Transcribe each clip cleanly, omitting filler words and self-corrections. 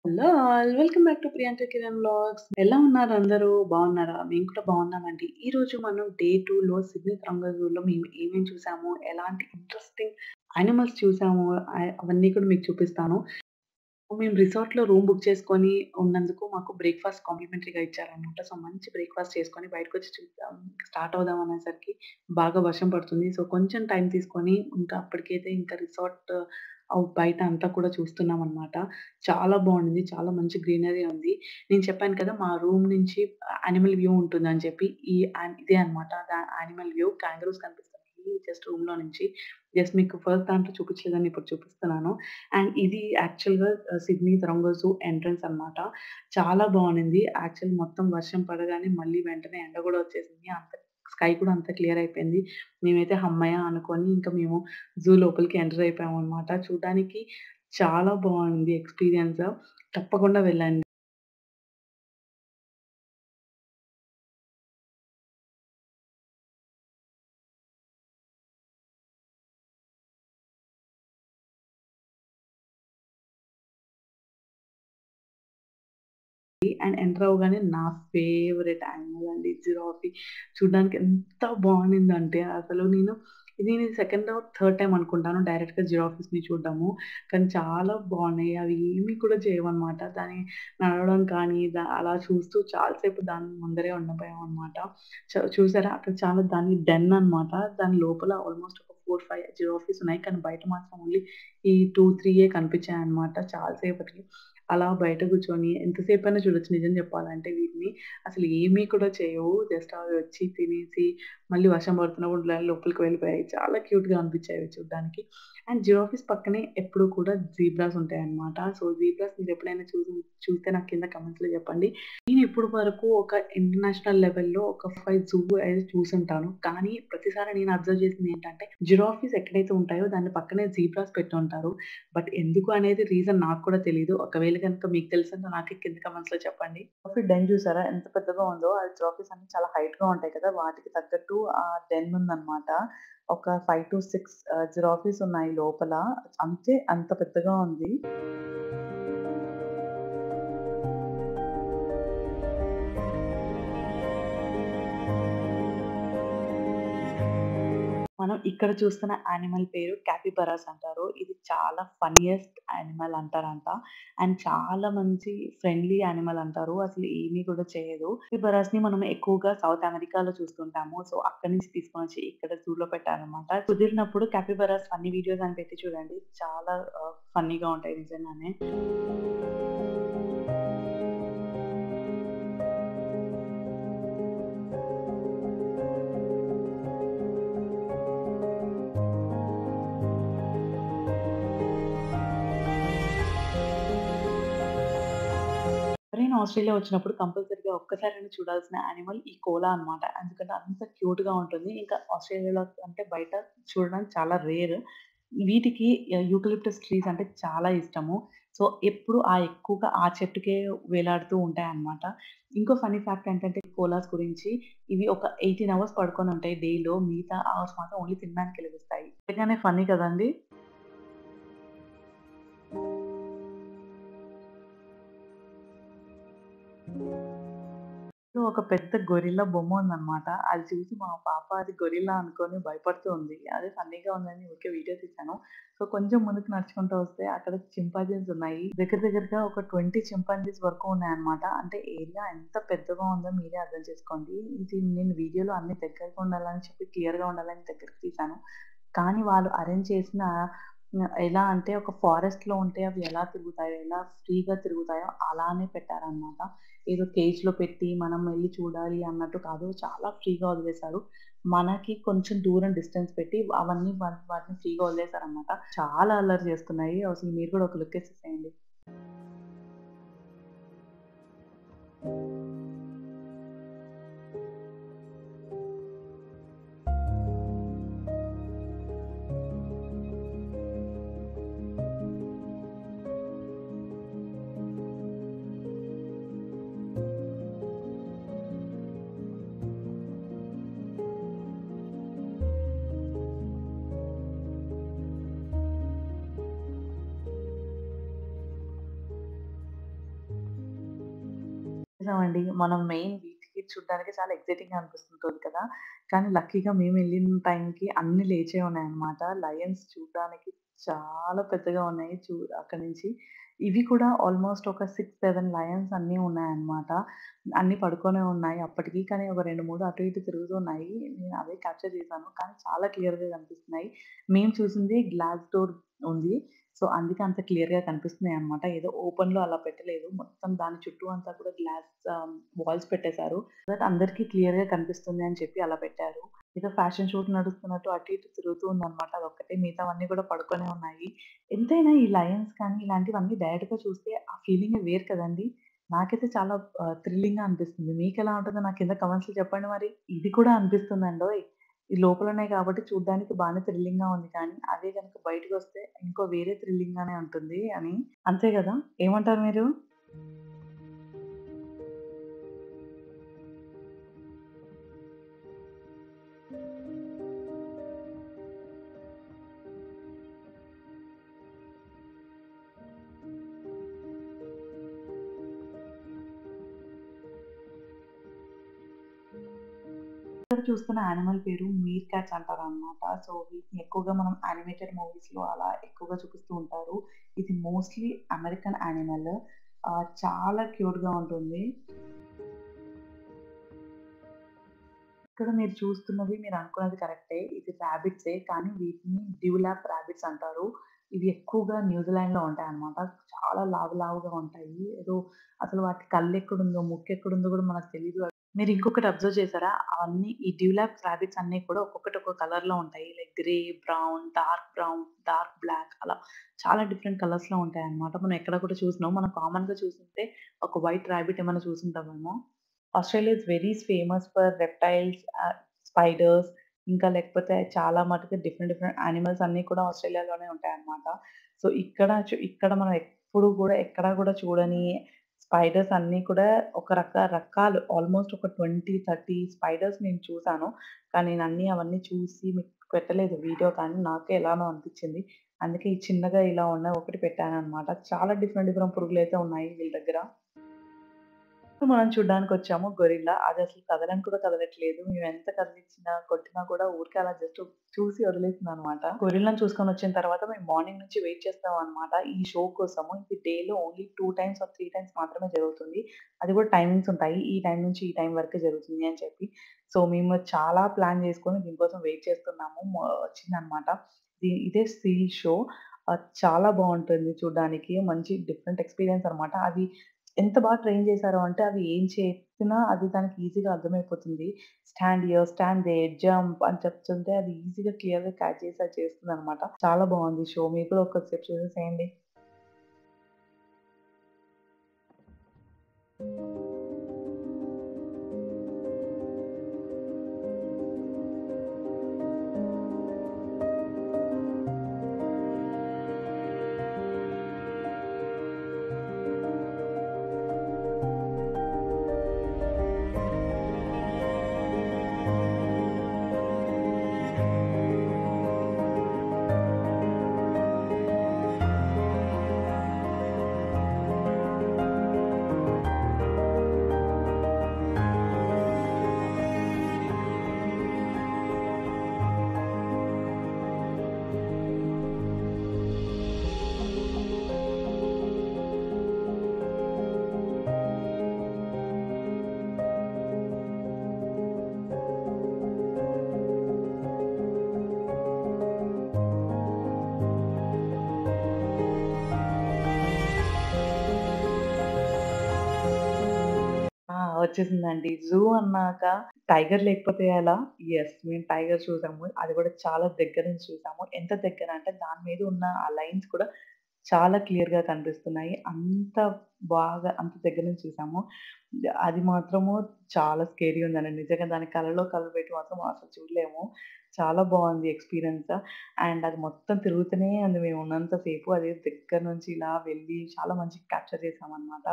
Hello all. Welcome back to Priyanka Kiran vlogs. ఎలా ఉన్నారు అందరూ? బాగున్నారా? మేము కూడా బాగున్నామండి. ఈరోజు మనం డే 2లో సిడ్నీ త్రంగ జూలో మేము ఏమేమి చూసాము, ఎలాంటి ఇంట్రెస్టింగ్ యానిమల్స్ చూసాము అవన్నీ కూడా మీకు చూపిస్తాను. మేము రిసార్ట్‌లో రూమ్ బుక్ చేసుకొని ఉన్నందుకు మాకు బ్రేక్‌ఫాస్ట్ కాంప్లిమెంటరీగా ఇచ్చారనమాట. సో, మంచి బ్రేక్‌ఫాస్ట్ చేసుకొని బయటకొచ్చి చూద్దాం, స్టార్ట్ అవుదాం అనేసరికి బాగా వర్షం పడుతుంది. సో, కొంచెం టైం తీసుకొని ఇంకా అప్పటికైతే ఇంకా రిసార్ట్ బయట అంతా కూడా చూస్తున్నామనమాట. చాలా బావుండింది. చాలా మంచి గ్రీనరీ ఉంది. నేను చెప్పాను కదా! మా రూమ్ నుంచి యానిమల్ వ్యూ ఉంటుందని చెప్పి. ఇదే అనమాట యానిమల్ వ్యూ. కాంగరూస్ కనిపిస్తున్నాయి జస్ట్ రూమ్‌లో నుంచి. జస్ట్ మీకు ఫస్ట్ దాంట్లో చూపించలేదని ఇప్పుడు చూపిస్తున్నాను. అండ్ ఇది యాక్చువల్‌గా సిడ్నీ త్రంగ జూ ఎంట్రన్స్ అనమాట. చాలా బావునింది. యాక్చువల్లీ మొత్తం వర్షం పడగానే మళ్ళీ వెంటనే ఎండ గూడా వచ్చేసింది. స్కై కూడా అంత క్లియర్ అయిపోయింది. మేమైతే హమ్మయ్య! అనుకోని ఇంకా మేము జూ లోపలికి ఎంటర్ అయిపోయామనమాట. చూడ్డానికి చాలా బావుంది ఎక్స్‌పీరియన్స్. తప్పకుండా వెళ్ళండి. అండ్ ఎంటర్ అవ్వగానే నా ఫేవరెట్ యానిమల్ అండి జిరాఫీ. చూడ్డానికి ఎంత బావుండిందంటే అసలు ఇది నేను సెకండ్ ఆర్ థర్డ్ టైమ్ అనుకుంటాను డైరెక్ట్‌గా జిరాఫీస్‌ని చూడ్డము. కానీ చాలా బావున్నాయి. అవి ఏమి కూడా చేయవనమాట. దాన్ని నడవడం కానీ, అలా చూస్తూ చాలా సేపు దాని ముందరే ఉండిపోయామనమాట. చూసారా అక్కడ చాలా దాని డెన్ అనమాట. దాని లోపల ఆల్‌మోస్ట్ ఒక 4, 5 జిరాఫీస్ ఉన్నాయి. కానీ బయట మాత్రం ఓన్లీ ఈ 2, 3 కనిపించాయన్నమాట చాలా సేపటికి. అలా బయట కూర్చొని ఎంతసేపైనా చూడొచ్చు నిజం చెప్పాలంటే వీటిని. అసలు ఏమీ కూడా చేయవు. జస్ట్ అవి వచ్చి తినేసి మళ్ళీ వర్షం పడుతున్నప్పుడు లోపలికి వెళ్ళిపోయాయి. చాలా క్యూట్‌గా అనిపించాయి అవి చూడ్డానికి. అండ్ జిరాఫీస్ పక్కనే ఎప్పుడూ కూడా జీబ్రాస్ ఉంటాయన్నమాట. సో, జీబ్రాస్ మీరెప్పుడైనా చూస్తే నాకు కింద కామెంట్స్‌లో చెప్పండి. నేను ఇప్పటి వరకు ఒక ఇంటర్నేషనల్ లెవెల్‌లో ఒక 5 జూ అయితే చూసుంటాను. కానీ ప్రతిసారి నేను అబ్జర్వ్ చేసిందేంటంటే జిరాఫీస్ ఎక్కడైతే ఉంటాయో దాని పక్కనే జీబ్రాస్ పెట్టుంటారు. బట్ ఎందుకు అనేది రీజన్ నాకు కూడా తెలీదు. ఒకవేళ గనుక మీకు తెలిసుంటే నాకే కింద కామెంట్స్‌లో చెప్పండి. జిరాఫీ డెన్ చూసారా ఎంత పెద్దగా ఉందో? ఆ జిరాఫీస్ అన్ని చాలా హైట్‌గా ఉంటాయి కదా! వాటికి తగ్గట్టు ఆ డెన్ ఉందన్నమాట. ఒక 5-6 జిరాఫీస్ ఉన్నాయి లోపల. అంతే అంత పెద్దగా ఉంది. మనం ఇక్కడ చూస్తున్న యానిమల్ పేరు క్యాపిబరాస్ అంటారు. ఇది చాలా ఫన్నీయెస్ట్ యానిమల్ అంటారంట. అండ్ చాలా మంచి ఫ్రెండ్లీ యానిమల్ అంటారు. అసలు ఏమీ కూడా చేయదు. క్యాపిబరాస్‌ని మనం ఎక్కువగా సౌత్ అమెరికాలో చూస్తుంటాము. సో, అక్కడి నుంచి తీసుకొనొచ్చి ఇక్కడ జూలో పెట్టారనమాట. కుదిరినప్పుడు క్యాపిబరాస్ ఫన్నీ వీడియోస్ అని పెట్టి చూడండి. చాలా ఫన్నీగా ఉంటాయి నిజంగానే. ఎవరైనా ఆస్ట్రేలియా వచ్చినప్పుడు కంపల్సరీగా ఒక్కసారైనా చూడాల్సిన యానిమల్ ఈ కోలా అన్నమాట. ఎందుకంటే అంత క్యూట్‌గా ఉంటుంది. ఇంకా ఆస్ట్రేలియాలో అంటే బయట చూడడానికి చాలా రేర్. వీటికి యూకలిప్టస్ ట్రీస్ అంటే చాలా ఇష్టము. సో, ఎప్పుడు ఎక్కువగా ఆ చెట్టుకే వేలాడుతూ ఉంటాయన్నమాట. ఇంకో ఫన్నీ ఫ్యాక్ట్ ఏంటంటే కోలాస్ గురించి ఇవి ఒక 18 అవర్స్ పడుకొని ఉంటాయి డేలో. మిగతా అవర్స్ మాత్రం ఓన్లీ తినడానికి లెగుస్తాయి. నిజంగానే ఫన్నీ కదండీ! ఒక పెద్ద గొరిల్లా బొమ్మ ఉందన్నమాట. అది చూసి మా పాప అది గొరిల్లా అనుకోని భయపడుతూ ఉంది. అదే ఫన్నీగా ఉందని ఊరికే వీడియో తీశాను. సో, కొంచెం ముందుకు నడుచుకుంటూ వస్తే అక్కడ చింపాంజీస్ ఉన్నాయి. దగ్గర దగ్గరగా ఒక 20 చింపాంజీస్ వరకు ఉన్నాయన్నమాట. అంటే ఏరియా ఎంత పెద్దగా ఉందో మీరే అర్థం చేసుకోండి. ఇది నేను వీడియోలో అన్ని దగ్గరగా ఉండాలని చెప్పి క్లియర్‌గా ఉండాలని దగ్గరికి తీశాను. కానీ వాళ్ళు అరేంజ్ చేసిన ఎలా అంటే ఒక ఫారెస్ట్‌లో ఉంటే అవి ఎలా తిరుగుతాయో, ఎలా ఫ్రీగా తిరుగుతాయో అలానే పెట్టారన్నమాట. ఏదో కేజ్‌లో పెట్టి మనం వెళ్లి చూడాలి అన్నట్టు కాదు. చాలా ఫ్రీగా వదిలేశారు. మనకి కొంచెం దూరం డిస్టెన్స్ పెట్టి అవన్నీ వాటిని ఫ్రీగా వదిలేశారన్నమాట. చాలా అల్లరి చేస్తున్నాయి. అసలు మీరు కూడా ఒక లుక్ ఏసేసేయండి. నిజమండి. మనం మెయిన్ వీటికి చూడ్డానికి చాలా ఎక్సైటింగ్‌గా అనిపిస్తుంటది కదా! కానీ లక్కీగా మేమెళ్ళిన టైంకి అన్నీ లేచే ఉన్నాయన్నమాట. లయన్స్ చూడ్డానికి చాలా పెద్దగా ఉన్నాయి. అక్కడి నుంచి. ఇవి కూడా ఆల్‌మోస్ట్ ఒక 6, 7 లయన్స్ అన్నీ ఉన్నాయన్నమాట. అన్నీ పడుకొనే ఉన్నాయి అప్పటికి. కానీ ఒక 2, 3 అటు ఇటు తిరుగుతున్నాయి. నేను అవే క్యాప్చర్ చేశాను. కానీ చాలా క్లియర్‌గా కనిపిస్తున్నాయి. మేము చూసింది గ్లాస్ డోర్ ఉంది. సో, అందుకే అంత క్లియర్‌గా కనిపిస్తున్నాయన్నమాట. ఏదో ఓపెన్‌లో అలా పెట్టలేదు. మొత్తం దాని చుట్టూ అంతా కూడా వాల్స్ పెట్టేశారు. సో దట్ అందరికీ క్లియర్‌గా కనిపిస్తుంది అని చెప్పి అలా పెట్టారు. ఏదో ఫ్యాషన్ షోకి నడుస్తున్నట్టు అటు ఇటు తిరుగుతూ ఉందన్నమాట. అదొక్కటే మిగతావన్నీ కూడా పడుకొనే ఉన్నాయి. ఎంతైనా ఈ లయన్స్ కానీ ఇలాంటివన్నీ డైరెక్ట్‌గా చూస్తే ఆ ఫీలింగే వేరు కదండీ! నాకైతే చాలా థ్రిల్లింగ్‌గా అనిపిస్తుంది. మీకెలా ఉంటుందో నాకు కింద కామెంట్స్‌లో చెప్పండి మరి. ఇది కూడా అనిపిస్తుందండోయ్! ఈ లోపలున్నాయి కాబట్టి చూడ్డానికి బానే థ్రిల్లింగ్‌గా ఉంది కానీ, అదే గనుక బయటకొస్తే ఇంకో వేరే థ్రిల్లింగ్‌గానే ఉంటుంది అని. అంతే గదా! ఏమంటారు మీరు? ఇక్కడ చూస్తున్న యానిమల్ పేరు మీర్ క్యాట్స్ అంటారనమాట. సో, వీటిని ఎక్కువగా మనం యానిమేటెడ్ మూవీస్‌లో అలా ఎక్కువగా చూపిస్తూ ఉంటారు. ఇది మోస్ట్‌లీ అమెరికన్ యానిమల్. చాలా క్యూట్‌గా ఉంటుంది. ఇక్కడ మీరు చూస్తున్నవి మీరనుకున్నది కరెక్టే. ఇది రాబిట్సే. కానీ వీటిని డ్యూలాప్ రాబిట్స్ అంటారు. ఇవి ఎక్కువగా న్యూజిలాండ్‌లో ఉంటాయన్నమాట. చాలా లావు లావుగా ఉంటాయి. ఏదో అసలు వాటి కళ్ళెక్కడుందో, ముక్కెక్కడుందో గూడా మనకు తెలీదు. మీరింకొకటి అబ్జర్వ్ చేసారా? అవన్నీ ఈ డ్యూలాప్ రాబిట్స్ అన్నీ కూడా ఒక్కొక్కటి ఒక్కో కలర్‌లో ఉంటాయి. Like grey, brown, dark black అలా చాలా డిఫరెంట్ కలర్స్‌లో ఉంటాయన్నమాట. మనం ఎక్కడ కూడా చూసినాం. మనం కామన్‌గా చూసుంటే ఒక వైట్ రాబిట్ ఏమన్నా చూసుంటామేమో. Australia is very famous for reptiles, spiders ఇంకా లేకపోతే చాలా మటుకు డిఫరెంట్ డిఫరెంట్ యానిమల్స్ అన్నీ కూడా ఆస్ట్రేలియాలోనే ఉంటాయన్నమాట. సో, ఇక్కడ మనం ఎప్పుడు గూడా ఎక్కడ గూడా చూడని స్పైడర్స్ అన్నీ కూడా ఒక రకాలు ఆల్‌మోస్ట్ ఒక 20, 30 స్పైడర్స్ నేను చూసాను. కానీ అవన్నీ చూసి మీకు పెట్టలేదు వీడియో కానీ నాకే ఎలానో అనిపిచ్చింది. అందుకే ఈ చిన్నగా ఇలా ఉన్న ఒకటి పెట్టానన్నమాట. చాలా డిఫరెంట్ డిఫరెంట్ పురుగులైతే ఉన్నాయి వీళ్ళ దగ్గర. మనం చూడ్డానికొచ్చాము గొరిల్లా. అదసలు కదలని కూడా కదలట్లేదు. మేమెంత కదిలిచ్చినా, కొట్టినా కూడా ఊరికే అలా జస్ట్ చూసి వదిలేసిందనమాట. గొరిల్లాని చూసుకొనొచ్చిన తర్వాత మేము మార్నింగ్ నుంచి వెయిట్ చేస్తామనమాట ఈ షో కోసము. ఇది డేలో ఓన్లీ 2 టైమ్స్ ఆర్ 3 టైమ్స్ మాత్రమే జరుగుతుంది. అది కూడా టైమింగ్స్ ఉంటాయి. ఈ టైం నుంచి ఈ టైం వరకే జరుగుతుంది అని చెప్పి. సో, మేము చాలా ప్లాన్ చేసుకొని దీనికోసం వెయిట్ చేస్తున్నాము. వచ్చిందనమాట. ఇదే సీల్ షో. చాలా బావుంటుంది చూడ్డానికి. మంచి డిఫరెంట్ ఎక్స్‌పీరియన్స్ అనమాట. అది ఎంత ట్రైన్ చేశారు అంటే అవి ఏం చెప్పినా అది దానికి ఈజీగా అర్థమైపోతుంది. Stand here, stand there, jump అని చెప్తుంటే అది ఈజీగా క్లియర్‌గా క్యాచ్ చేసి అది చేస్తుందనమాట. చాలా బావుంది షో. మీరు కూడా ఒకసేపు చూసేసేయండి. వచ్చేసిందండి. జూ అన్నాక టైగర్ లేకపోతే ఎలా? యెస్. మేము టైగర్ చూసాము. అది కూడా చాలా దగ్గర నుంచి చూసాము. ఎంత దగ్గర అంటే దాని మీద ఉన్న ఆ లైన్స్ కూడా చాలా క్లియర్‌గా కనిపిస్తున్నాయి. అంత దగ్గర నుంచి చూసాము. అది మాత్రము చాలా స్కేరీగా ఉందండి. నిజంగా దాని కళ్ళలో కళ్ళు పెట్టి మాత్రం అసలు చూడలేము. చాలా బావుంది ఎక్స్‌పీరియన్స్. అండ్ అది మొత్తం తిరుగుతూనే ఉంది మేము ఉన్నంత సేపు. అది దగ్గర నుంచి ఇలా వెళ్ళి చాలా మంచిగా క్యాప్చర్ చేసామనమాట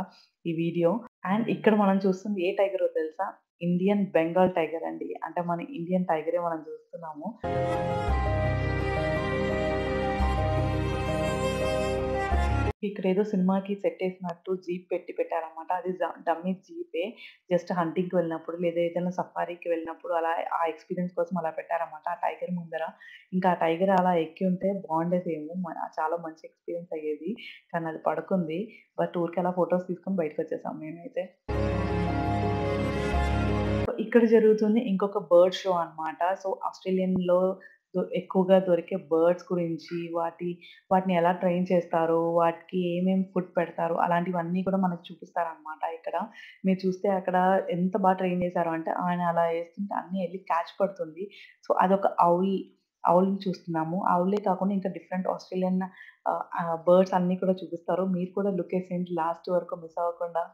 ఈ వీడియో. అండ్ ఇక్కడ మనం చూస్తుంది ఏ టైగరో తెలుసా? ఇండియన్ బెంగాల్ టైగర్ అండి. అంటే మన ఇండియన్ టైగరే మనం చూస్తున్నాము. ఇక్కడేదో సినిమాకి సెట్టేసినట్టు జీప్ పెట్టారనమాట. అది డమ్మీ జీపే. జస్ట్ హంటింగ్‌కి వెళ్ళినప్పుడు, లేదా ఏదైనా సఫారీకి వెళ్ళినప్పుడు అలా ఆ ఎక్స్‌పీరియన్స్ కోసం అలా పెట్టారనమాట. ఆ టైగర్ ముందర. ఇంకా ఆ టైగర్ అలా ఎక్కి ఉంటే బావుండేదేమో. చాలా మంచి ఎక్స్‌పీరియన్స్ అయ్యేది. కానీ అది పడుకుంది. బట్ ఊరికే అలా ఫోటోస్ తీసుకొని బయటకొచ్చేసాం మేమైతే. ఇక్కడ జరుగుతుంది ఇంకొక బర్డ్ షో అన్నమాట. సో, ఆస్ట్రేలియన్‌లో ఎక్కువగా దొరికే బర్డ్స్ గురించి, వాటిని ఎలా ట్రైన్ చేస్తారో, వాటికి ఏమేం ఫుడ్ పెడతారో, అలాంటివన్నీ కూడా మనకు చూపిస్తారనమాట ఇక్కడ. మీరు చూస్తే అక్కడ ఎంత ట్రైన్ చేశారో అంటే, ఆయన అలా ఏస్తుంటే అన్నీ ఎళ్లి క్యాచ్ పడుతుంది. సో, అదొక ఔల్‌ని చూస్తున్నాము. ఔలే కాకుండా ఇంకా డిఫరెంట్ ఆస్ట్రేలియన్ బర్డ్స్ అన్నీ కూడా చూపిస్తారు. మీరు కూడా లుక్కేసేయండి లాస్ట్ వరకు మిస్ అవ్వకుండా.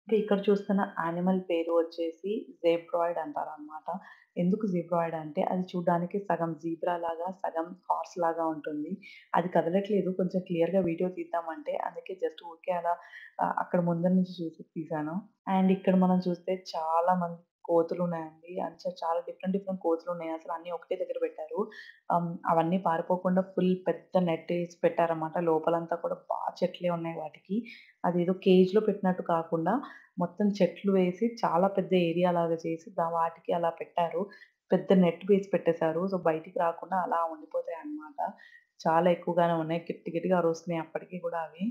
ఇంకా ఇక్కడ చూస్తున్న యానిమల్ పేరు వచ్చేసి జేబ్రాయిడ్ అంటారనమాట. ఎందుకు జీబ్రాయిడ్ అంటే అది చూడ్డానికి సగం జీబ్రా లాగా, సగం హార్స్ లాగా ఉంటుంది. అది కదలట్లేదు. కొంచెం క్లియర్‌గా వీడియో తీద్దామంటే అందుకే జస్ట్ ఊరికే అలా అక్కడ ముందర నుంచి చూసి తీశాను. అండ్ ఇక్కడ మనం చూస్తే చాలా మంది కోతులున్నాయండి. చాలా డిఫరెంట్ డిఫరెంట్ కోతులున్నాయి. అసలు అన్నీ ఒకటే దగ్గర పెట్టారు. అవన్నీ పారిపోకుండా ఫుల్ పెద్ద నెట్ ఏసి పెట్టారన్నమాట. లోపలంతా కూడా చెట్లే ఉన్నాయి వాటికి. అదేదో కేజ్‌లో పెట్టినట్టు కాకుండా మొత్తం చెట్లు వేసి చాలా పెద్ద ఏరియా లాగా చేసి వాటికి అలా పెట్టారు. పెద్ద నెట్ వేసి పెట్టేశారు. సో, బయటికి రాకుండా అలా ఉండిపోతాయన్నమాట. చాలా ఎక్కువగానే ఉన్నాయి. గట్టి గట్టిగా అరుస్తున్నాయి అప్పటికి కూడా అవి.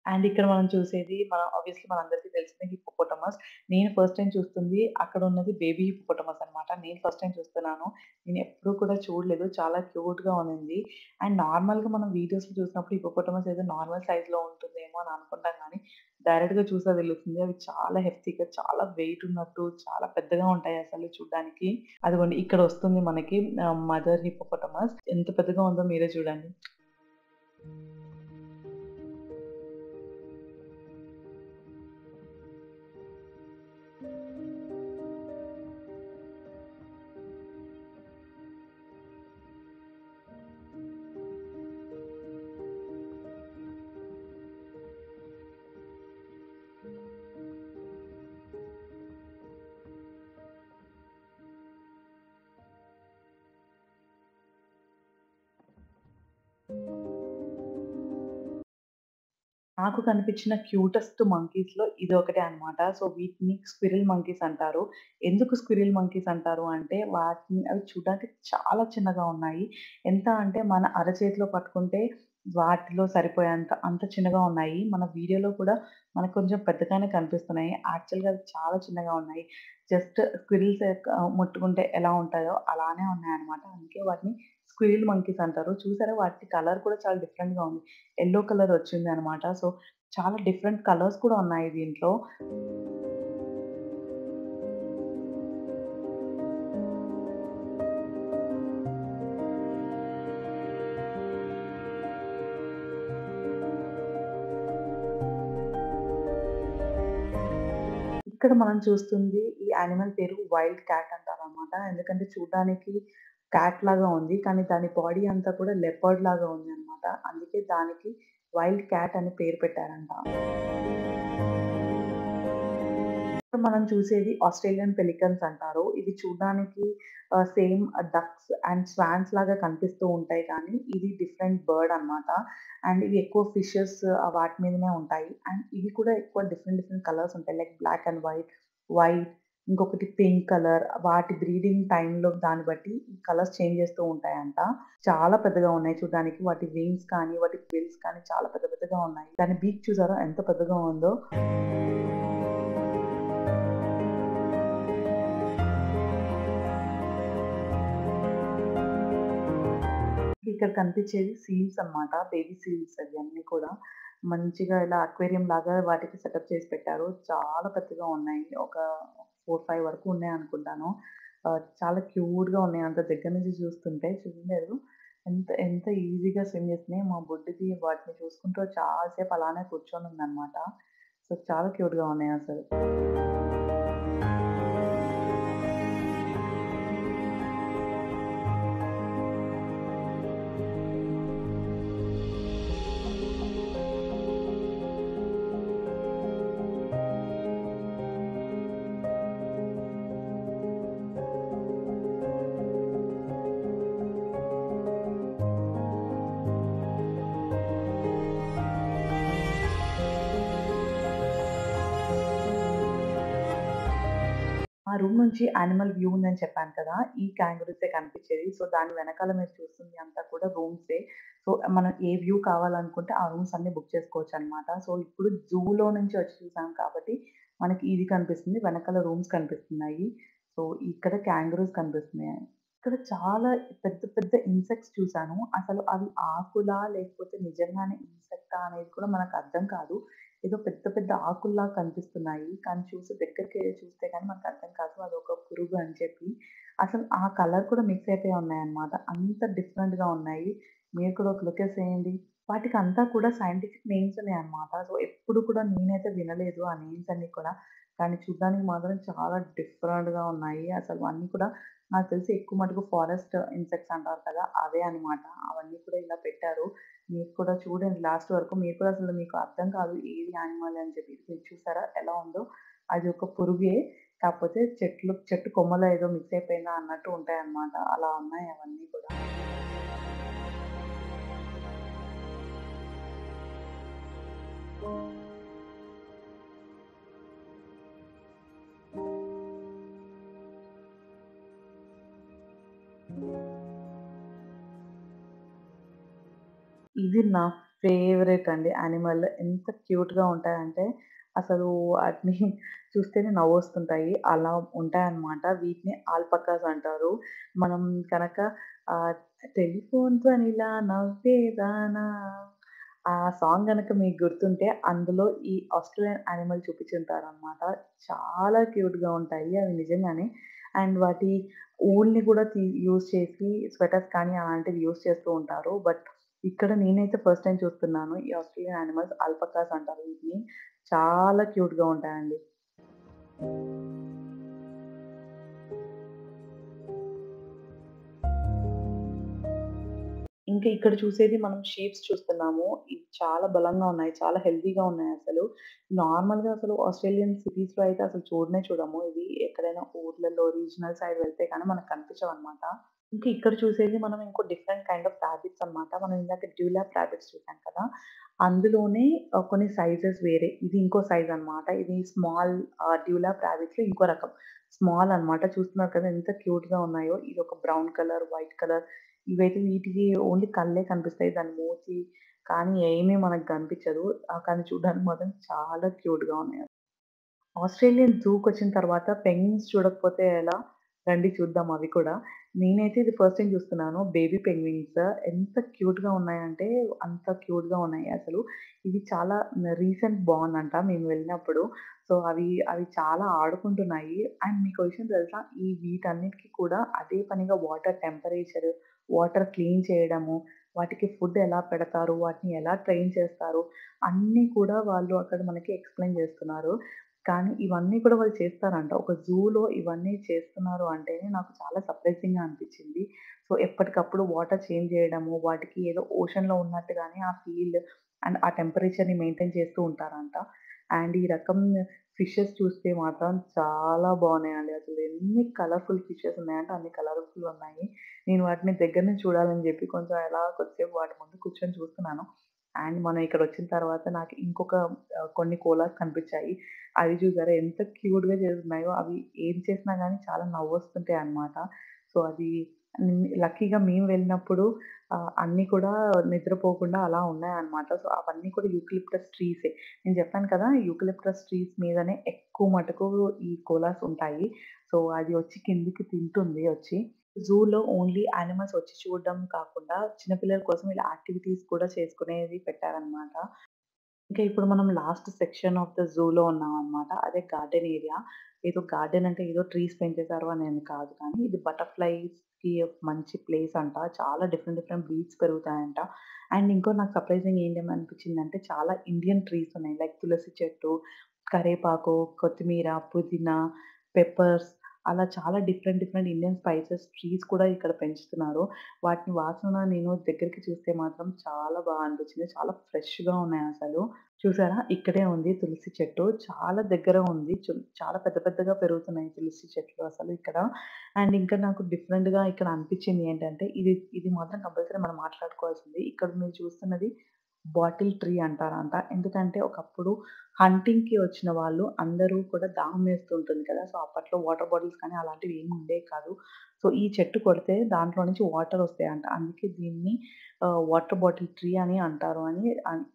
అండ్ ఇక్కడ మనం చూసేది ఆబ్వియస్‌లీ మనందరికీ తెలిసిందే హిప్పోపోటమస్. నేను ఫస్ట్ టైమ్ చూస్తుంది అక్కడున్నది బేబీ హిప్పోపోటమస్ అన్నమాట. నేను ఫస్ట్ టైమ్ చూస్తున్నాను. నేనెప్పుడూ కూడా చూడలేదు. చాలా క్యూట్‌గా ఉన్నింది. అండ్ నార్మల్‌గా మనం వీడియోస్‌లో చూసినప్పుడు హిప్పోపోటమస్ ఏదో నార్మల్ సైజ్‌లో ఉంటుందేమో అని అనుకుంటాం గానీ, డైరెక్ట్‌గా చూస్తే తెలుస్తుంది. అవి చాలా హెఫ్టీగా, చాలా వెయిట్ ఉన్నట్టు, చాలా పెద్దగా ఉంటాయి అసలు చూడ్డానికి. అదిగోండి ఇక్కడ వస్తుంది మనకి మదర్ హిప్పోపోటమస్. ఎంత పెద్దగా ఉందో మీరే చూడండి. నాకు కనిపించిన క్యూటెస్ట్ మంకీస్‌లో ఇదొకటే అన్నమాట. సో, వీటిని స్క్విరిల్ మంకీస్ అంటారు. ఎందుకు స్క్విరిల్ మంకీస్ అంటారు అంటే, అవి చూడడానికి చాలా చిన్నగా ఉన్నాయి. ఎంత అంటే మన అరచేతిలో పట్టుకుంటే వాటిలో సరిపోయేంత అంత చిన్నగా ఉన్నాయి. మన వీడియోలో కూడా మనకు కొంచెం పెద్దగానే కనిపిస్తున్నాయి. యాక్చువల్‌గా అవి చాలా చిన్నగా ఉన్నాయి. జస్ట్ స్క్విరిల్స్ ముట్టుకుంటే ఎలా ఉంటాయో అలానే ఉన్నాయన్నమాట. అందుకే వాటిని స్క్విరిల్ మంకీస్ అంటారు. చూసారా వాటి కలర్ కూడా చాలా డిఫరెంట్‌గా ఉంది. యెల్లో కలర్ వచ్చిందనమాట. సో, చాలా డిఫరెంట్ కలర్స్ కూడా ఉన్నాయి దీంట్లో. ఇక్కడ మనం చూస్తుంది ఈ యానిమల్ పేరు వైల్డ్ క్యాట్ అంటారనమాట. ఎందుకంటే చూడ్డానికి క్యాట్ లాగా ఉంది. కానీ దాని బాడీ అంతా కూడా లెపర్డ్ లాగా ఉందనమాట. అందుకే దానికి వైల్డ్ క్యాట్ అని పేరు పెట్టారంట. ఇప్పుడు మనం చూసేది ఆస్ట్రేలియన్ పెలికన్స్ అంటారు. ఇవి చూడ్డానికి సేమ్ డక్స్ అండ్ స్వాన్స్ లాగా కనిపిస్తూ ఉంటాయి కానీ, ఇది డిఫరెంట్ బర్డ్ అన్నమాట. అండ్ ఇవి ఎక్కువ ఫిషెస్ వాటి మీదనే ఉంటాయి. అండ్ ఇవి కూడా ఎక్కువ డిఫరెంట్ డిఫరెంట్ కలర్స్ ఉంటాయి. Like black and white, white ఇంకొకటి పింక్ కలర్. వాటి బ్రీడింగ్ టైమ్‌లో దాన్ని బట్టి ఈ కలర్స్ చేంజ్ చేస్తూ ఉంటాయంట. చాలా పెద్దగా ఉన్నాయి చూడ్డానికి. వాటి వింగ్స్ కానీ, వాటి బిల్స్ కానీ చాలా పెద్ద పెద్దగా ఉన్నాయి. దాని బీక్ చూసారా ఎంత పెద్దగా ఉందో? ఇక్కడ కనిపించేది సీల్స్ అన్నమాట. బేబీ సీల్స్ అవి అన్నీ కూడా. మంచిగా ఇలా అక్వేరియం లాగా వాటికి సెటప్ చేసి పెట్టారు. చాలా పెద్దగా ఉన్నాయి. ఒక 4, 5 వరకు ఉన్నాయనుకుంటాను. చాలా క్యూట్‌గా ఉన్నాయి. అంత దగ్గర నుంచి చూస్తుంటే చూడలేదు. ఎంత ఎంత ఈజీగా స్విమ్ చేస్తున్నాయి. మా బుడ్డిది వాటిని చూసుకుంటూ చాలా సేపు అలానే కూర్చొనుందన్నమాట. సో, చాలా క్యూట్‌గా ఉన్నాయసలు. ఆ రూమ్ నుంచి యానిమల్ వ్యూ ఉందని చెప్పాను కదా! ఈ కాంగారూసే కనిపించేది. సో, దాని వెనకాల మీరు చూస్తుంది అంతా కూడా రూమ్సే. సో, మనం ఏ వ్యూ కావాలనుకుంటే ఆ రూమ్స్ అన్నీ బుక్ చేసుకోవచ్చనమాట. సో, ఇప్పుడు జూలో నుంచి వచ్చి చూసాం కాబట్టి మనకి ఇది కనిపిస్తుంది. వెనకాల రూమ్స్ కనిపిస్తున్నాయి. సో, ఇక్కడ కాంగారూస్ కనిపిస్తున్నాయి. ఇక్కడ చాలా పెద్ద పెద్ద ఇన్సెక్ట్స్ చూసాను. అసలు అవి ఆకులా లేకపోతే నిజంగానే ఇన్సెక్టా అనేది కూడా మనకు అర్థం కాదు. ఏదో పెద్ద పెద్ద ఆకుల్లా కనిపిస్తున్నాయి. కానీ దగ్గరికెళ్ళి చూస్తే గాని మనకర్థం కాదు. అదొక పురుగు అని చెప్పి. అసలు ఆ కలర్ కూడా మిక్స్ అయిపోయి ఉన్నాయన్నమాట. అంత డిఫరెంట్‌గా ఉన్నాయి. మీరు కూడా ఒక లుక్ ఏసేయండి. వాటికంతా కూడా సైంటిఫిక్ నేమ్స్ ఉన్నాయన్నమాట. సో, ఎప్పుడు కూడా నేనైతే వినలేదు ఆ నేమ్స్ అన్నీ కూడా. కానీ చూడ్డానికి మాత్రం చాలా డిఫరెంట్‌గా ఉన్నాయి. అసలు అన్నీ కూడా నాకు తెలిసి ఎక్కువ మటుకు ఫారెస్ట్ ఇన్సెక్ట్స్ అంటారు కదా! అవే అన్నమాట. అవన్నీ కూడా ఇలా పెట్టారు. మీరు కూడా చూడండి లాస్ట్ వరకు. మీరు కూడా అసలు మీకు అర్థం కాదు ఏది యానిమల్ అని చెప్పి. మీరు చూసారా ఎలా ఉందో? అది ఒక పురుగే. కాకపోతే చెట్టు కొమ్మలో ఏదో మిక్స్ అయిపోయిందా అన్నట్టు ఉంటాయన్నమాట. అలా ఉన్నాయి అవన్నీ కూడా. ఇది నా ఫేవరెట్ అండి యానిమల్. ఎంత క్యూట్‌గా ఉంటాయంటే, అసలు ఆటిని చూస్తేనే నవ్వొస్తుంటాయి. అలా ఉంటాయన్నమాట. వీటిని ఆల్పకాస్ అంటారు. మనం కనక ఆహ్, టెలిఫోన్‌తోనిలా నవ్వేదానా ఆ సాంగ్ గనక మీకు గుర్తుంటే, అందులో ఈ ఆస్ట్రేలియన్ యానిమల్ చూపించుంటారనమాట. చాలా క్యూట్‌గా ఉంటాయి అవి నిజంగానే. అండ్ వాటి ఊల్‌ని కూడా యూజ్ చేసి స్వెటర్స్ కానీ అలాంటివి యూజ్ చేస్తూ ఉంటారు. బట్ ఇక్కడ నేనైతే ఫస్ట్ టైమ్ చూస్తున్నాను. ఈ ఆస్ట్రేలియన్ యానిమల్స్ అల్పకాస్ అంటారు వీటిని. చాలా క్యూట్‌గా ఉంటాయండి. ఇంకా ఇక్కడ చూసేది మనం షీప్స్ చూస్తున్నాము. ఇవి చాలా బలంగా ఉన్నాయి. చాలా హెల్తీగా ఉన్నాయసలు. నార్మల్‌గా అసలు ఆస్ట్రేలియన్ సిటీస్‌లో అయితే అసలు చూడనే చూడము. ఇవి ఎక్కడైనా ఊర్లలో రీజనల్ సైడ్ వెళ్తే కానీ మనకు కనిపించవన్నమాట. ఇంకా ఇక్కడ చూసేది మనం ఇంకో డిఫరెంట్ కైండ్ ఆఫ్ రాబిట్స్ అన్నమాట. మనం ఇందాక డ్యూలాప్ రాబిట్స్ చూసాం కదా! అందులోనే కొన్ని సైజెస్ వేరే. ఇది ఇంకో సైజ్ అన్నమాట. ఇది స్మాల్ డ్యూలాప్ రాబిట్స్‌లో ఇంకో రకం. స్మాల్ అన్నమాట. చూస్తున్నారు కదా! ఎంత క్యూట్‌గా ఉన్నాయో. ఇదొక బ్రౌన్ కలర్, వైట్ కలర్ ఇవైతే వీటికి ఓన్లీ కళ్ళే కనిపిస్తాయి. దాని మూతి కానీ ఏమీ మనకు కనిపించదు. కానీ చూడడానికి మాత్రం చాలా క్యూట్‌గా ఉన్నాయి. ఆస్ట్రేలియన్ జూకొచ్చిన తర్వాత పెంగ్విన్స్ చూడకపోతే ఎలా? రండి చూద్దాం అవి కూడా. నేనైతే ఇది ఫస్ట్ టైమ్ చూస్తున్నాను. బేబీ పెంగ్విన్స్ ఎంత క్యూట్‌గా ఉన్నాయంటే అంత క్యూట్‌గా ఉన్నాయి అసలు. ఇవి చాలా రీసెంట్ బోర్న్ అంట మేము వెళ్ళినప్పుడు. సో, అవి చాలా ఆడుకుంటున్నాయి. అండ్ మీకో విషయం తెలుసా? వీటన్నిటికి కూడా అదే పనిగా వాటర్ టెంపరేచర్, వాటర్ క్లీన్ చేయడము, వాటికి ఫుడ్ ఎలా పెడతారు, వాటిని ఎలా ట్రైన్ చేస్తారు, అన్నీ కూడా వాళ్ళు అక్కడ మనకి ఎక్స్‌ప్లెయిన్ చేస్తున్నారు. కానీ ఇవన్నీ కూడా వాళ్ళు చేస్తారంట. ఒక జూలో ఇవన్నీ చేస్తున్నారు అంటేనే నాకు చాలా సర్ప్రైజింగ్‌గా అనిపిచ్చింది. సో, ఎప్పటికప్పుడు వాటర్ చేంజ్ జేయడము, వాటికి ఏదో ఓషన్‌లో ఉన్నట్టుగానే ఆ ఫీల్ అండ్ ఆ టెంపరేచర్‌ని మెయింటైన్ చేస్తూ ఉంటారంట. అండ్ ఈ రకం ఫిషెస్ చూస్తే మాత్రం చాలా బాగున్నాయండి. అసలు ఎన్ని కలర్‌ఫుల్ ఫిషెస్ ఉన్నాయంటే అన్ని కలర్‌ఫుల్ ఉన్నాయి. నేను వాటిని దగ్గర నుంచి చూడాలని జెప్పి కొంచెం అలా కొద్దిసేపు వాటి ముందు కూర్చొని చూస్తున్నాను. అండ్ మనం ఇక్కడొచ్చిన తర్వాత నాకు ఇంకొక కొన్ని కోలాస్ కనిపిచ్చాయి. అవి చూసారా ఎంత క్యూట్‌గా చేస్తున్నాయో. అవి ఏం చేసినా గానీ చాలా నవ్వొస్తుంటాయన్నమాట. సో, అది లక్కీగా మేము వెళ్ళినప్పుడు అన్నీ కూడా నిద్రపోకుండా అలా ఉన్నాయన్నమాట. సో, అవన్నీ కూడా యూకలిప్టస్ ట్రీసే. నేను చెప్పాను కదా! యూకలిప్టస్ ట్రీస్ మీదనే ఎక్కువ మటుకు ఈ కోలాస్ ఉంటాయి. సో, అది వచ్చి కిందకి తింటుంది వచ్చి. జూలో ఓన్లీ యానిమల్స్ వచ్చి చూడడం కాకుండా చిన్న పిల్లల కోసం ఇలా యాక్టివిటీస్ కూడా చేసుకునేది పెట్టారన్నమాట. ఇంకా ఇప్పుడు మనం లాస్ట్ సెక్షన్ ఆఫ్ ద జూలో ఉన్నామనమాట. అదే గార్డెన్ ఏరియా. ఏదో గార్డెన్ అంటే ఏదో ట్రీస్ పెంచేసారు అనేది కాదు కానీ, ఇది బటర్‌ఫ్లైస్‌కి మంచి ప్లేస్ అంట. చాలా డిఫరెంట్ డిఫరెంట్ బ్రీడ్స్ పెరుగుతాయంట. అండ్ ఇంకో నాకు సర్ప్రైజింగ్ ఏంటనిపించిందంటే చాలా ఇండియన్ ట్రీస్ ఉన్నాయి. లైక్ తులసి చెట్టు, కరేపాకు, కొత్తిమీర, పుదీనా, పెప్పర్స్ అలా చాలా different different Indian spices trees కూడా ఇక్కడ పెంచుతున్నారు. వాటిని వాసన నేను దగ్గరికి చూస్తే మాత్రం చాలా అనిపించింది. చాలా ఫ్రెష్‌గా ఉన్నాయసలు. చూసారా? ఇక్కడే ఉంది తులసి చెట్టు. చాలా దగ్గర ఉంది. చాలా పెద్ద పెద్దగా పెరుగుతున్నాయి తులసి చెట్లు అసలు ఇక్కడ. అండ్ ఇంకా నాకు డిఫరెంట్‌గా ఇక్కడ అనిపించింది ఏంటంటే, ఇది మాత్రం కంపల్సరీ మనం మాట్లాడుకోవాల్సింది. ఇక్కడ మీరు చూస్తున్నది బాటిల్ ట్రీ అంటారంట. ఎందుకంటే ఒకప్పుడు హంటింగ్‌కి వచ్చిన వాళ్ళు అందరూ కూడా దాహం వేస్తూ ఉంటుంది కదా! సో, అప్పట్లో వాటర్ బాటిల్స్ కానీ అలాంటివి ఏమి ఉండేవి కాదు. సో, ఈ చెట్టు కొడితే దాంట్లో నుంచి వాటర్ వస్తాయంట. అందుకే దీన్ని వాటర్ బాటిల్ ట్రీ అని అంటారు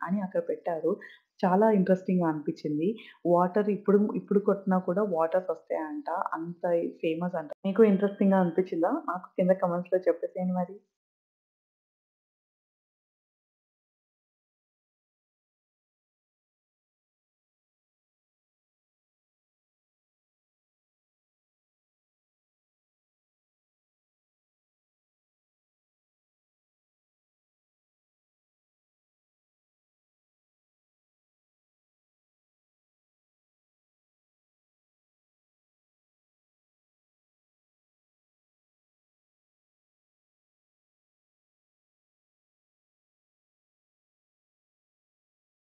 అని అక్కడ పెట్టారు. చాలా ఇంట్రెస్టింగ్‌గా అనిపించింది. వాటర్ ఇప్పుడు కొట్టినా కూడా వాటర్స్ వస్తాయంట. అంత ఫేమస్ అంట. మీకు ఇంట్రెస్టింగ్‌గా అనిపించిందా? నాకు కింద కామెంట్స్‌లో చెప్పేసేయండి మరి.